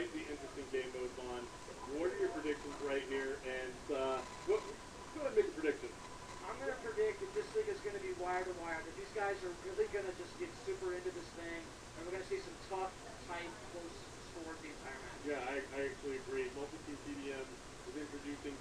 quite the interesting game modes on. What are your predictions right here? And go ahead and make a prediction. I'm going to predict that this thing is going to be wire to wire, that these guys are really going to just get super into this thing, and we're going to see some tough, tight, close scores the entire match. Yeah, I actually agree. Multi-team TDM is introducing,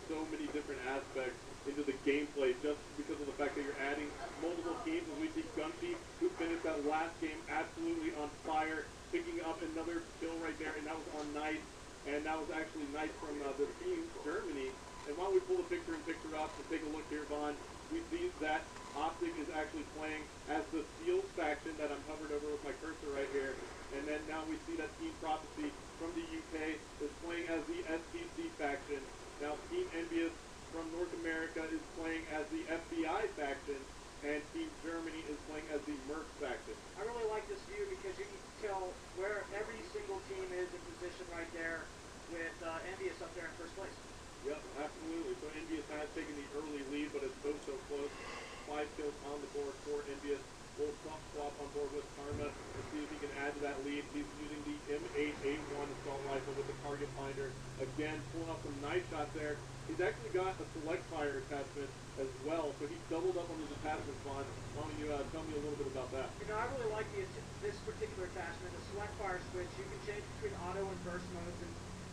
so many different aspects into the gameplay just because of the fact that you're adding multiple teams. As we see Gunty, who finished that last game absolutely on fire, picking up another kill right there, and that was on Nice, and that was actually Nice from the team Germany. And while we pull the picture-in-picture up to take a look here, Vaughn, we see that Optic is actually playing as the Seals faction that I'm hovered over with my cursor right here. And then now we see that Team Prophecy from the UK is playing as the SBC faction. Now Team Envious from North America is playing as the FBI faction, and Team Germany is playing as the Merc faction. I really like this view because you can tell where every single team is in position right there with Envious up there in first place. Yep, absolutely. So Envious has taken the early lead, but it's so close. 5 kills on the board for Envious. We'll swap on board with Karma and see if he can add to that lead. He's using the M8A1 assault rifle with the target finder. Again, pulling off some nice shots there. He's actually got a select fire attachment as well, so he doubled up on his attachment spawn. Why don't you tell me a little bit about that? I really like this particular attachment, the select fire switch. You can change between auto and burst modes, and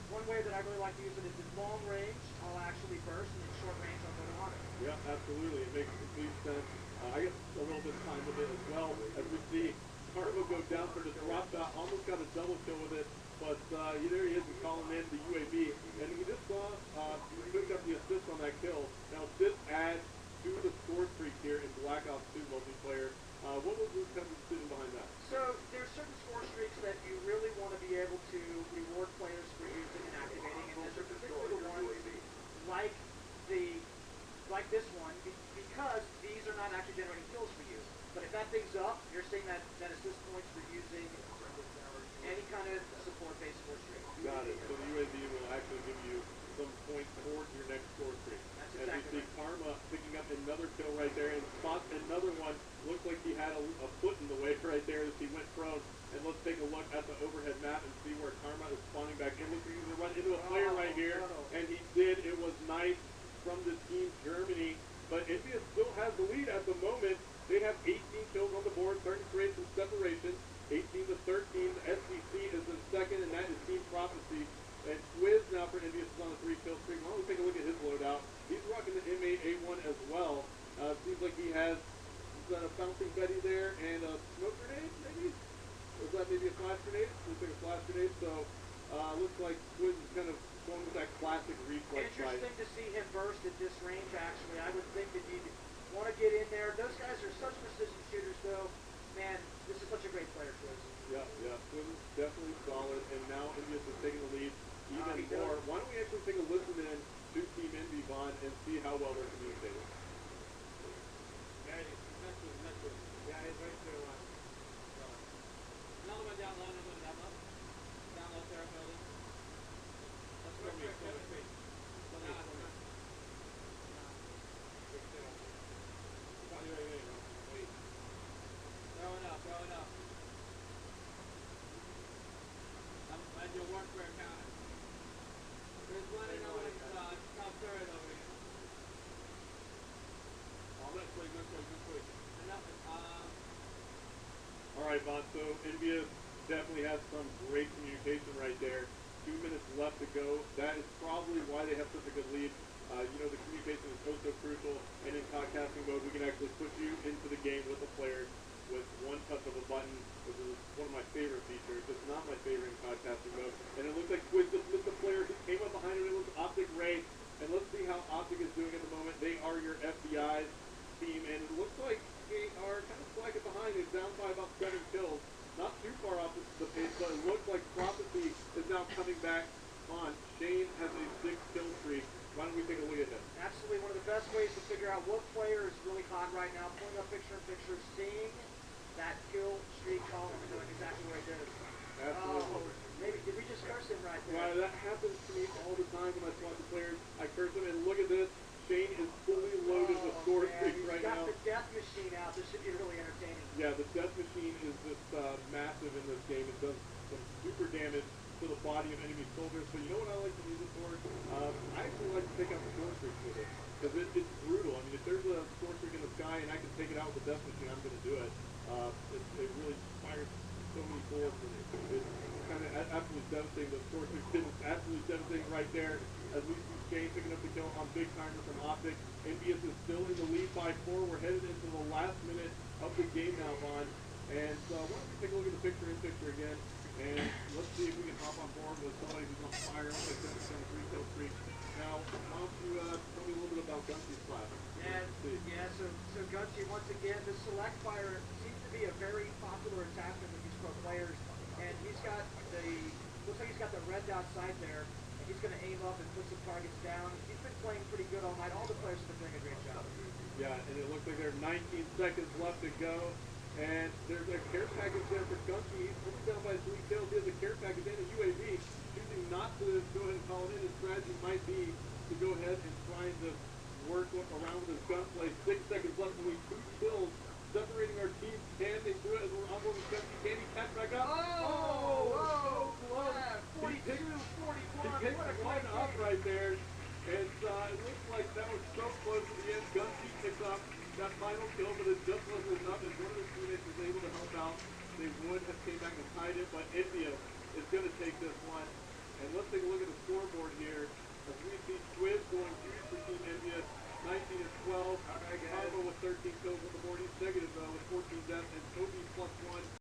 one way that I really like to use it is in long range, I'll actually burst, and in short range, I'll go to auto. Yeah, absolutely. It makes complete sense. I get a little bit of time with it as well, as we see Karma go down for the drop shot, almost got a double kill with it, but there he is, he's calling in the UAV, and we just saw he picked up the assist on that kill. Now this adds to the score streak here in Black Ops2 Multi-player. What was the kind of decision behind that? So there's certain score streaks that you really want to be able to reward players for using and activating, and there's a particular one like this one, because these are not actually generating kills for you. But if that thing's up, you're seeing that assist points for using any kind of support-based score streak. Got it. So the UAV will actually give you some points towards your next score streak. That's exactly. As we see Karma picking up another kill right there and spots another one. Looks like he had a foot in the way right there as he went prone. And let's take a look at the overhead map and see where Karma is spawning back in. Looks like he's going to run into a player right here. And he did. It was nice from the Team Germany. But India still has the lead at the moment. They have 18 kills on the board, starting to create some separation. 18 to 13. The SBC is in second, and that is Team Prophecy. And Swiz now for India is on a 3-kill streak. Why don't we take a look at his loadout? He's rocking the M8A1 as well. Seems like he has a bouncing Betty there and a smoke grenade, maybe? Or is that maybe a flash grenade? Looks like a flash grenade. So looks like Swiz is kind of going with that classic reflex. Interesting to see him burst at this range, actually. I would think that you'd want to get in there. Those guys are such precision shooters, though. Man, this is such a great player, Swiz. Yeah. Swiz is definitely solid, and now Envious is taking the lead even more. Why don't we actually take a listen in to Team Envy, Vaughn, and see how well they're communicating? Yeah, he's right to another one down low, another one down low. Down low, there, building. Let's go, quick. Throwing up. I'm your work for a counter. There's one in over top third over here. Good quick. All right, Vaughn, so Envious definitely has some great communication right there. 2 minutes left to go. That is probably why they have such a good lead. The communication is so crucial, and in podcasting mode, we can actually put you into the game with the players with one touch of a button, which is one of my favorite features. It's not my favorite in podcasting mode. And it looks like Swiz just missed the player. He came up behind him. It was Optic Ray. And let's see how Optic is doing at the moment. They are your FBI team, and it looks like they are kind of slacking behind. It's down by about 7 kills. Not too far off the pace, but it looks like Prophecy is now coming back on. Shane has a 6-kill streak. Why don't we take a look at him? Absolutely, one of the best ways to figure out what player is really hot right now, pulling up picture-in-picture, seeing that kill streak column and knowing exactly where it is. Absolutely. Maybe, did we just curse him right there? Well, that happens to me all the time when I swap the players. I curse him, and look at this. Shane is fully loaded with score streaks right now. He's got the death machine out. This should be really entertaining. Yeah, the death machine is just massive in this game. It does some super damage. to the body of enemy soldiers. But you know what I like to use it for? I actually like to take out the sorcerers with it. Because it's brutal. I mean, if there's a sorcerer in the sky and I can take it out with a death machine, I'm going to do it. It really fires so many bullets, and it's kind of absolutely devastating. The sorcerer kid is absolutely devastating right there. As we see Shane picking up the kill on Big Timer from Optic. Envious is still in the lead by 4. We're headed into the last minute of the game now, Vaughn. And why don't we take a look at the picture-in-picture again, and let's see if we can hop on board with somebody who's on fire. Looks like 773 kill streak. Now, why don't you tell me a little bit about Gunsy's class? So Gunsy, once again, the select fire seems to be a very popular attachment with these pro players, and looks like he's got the red dot sight there, and he's going to aim up and put some targets down. He's been playing pretty good all night. All the players have been doing a great job. Yeah, and it looks like there are 19 seconds left to go, and there's a care package there for Gunsy. He's only down by 3 kills. He has a care package and a UAV. Choosing not to go ahead and call it in, his strategy might be to go ahead and try to work around with his gunplay. 6 seconds left, only 2 kills separating our teams. Can they do it as we're on board with Gunsy? Can he catch back up? So close. Yeah, 42, 41. He picked one up right there, and it looks like that was so close to the end. Gunsy picks up that final kill, but it just wasn't enough, and one of his teammates was able to help out. They would have came back and tied it, but India is going to take this one. And let's take a look at the scoreboard here. As we see Squiz going huge for Team India, 19 and 12. Combo with 13 kills on the board. He's negative with 14 deaths, and Toby +1.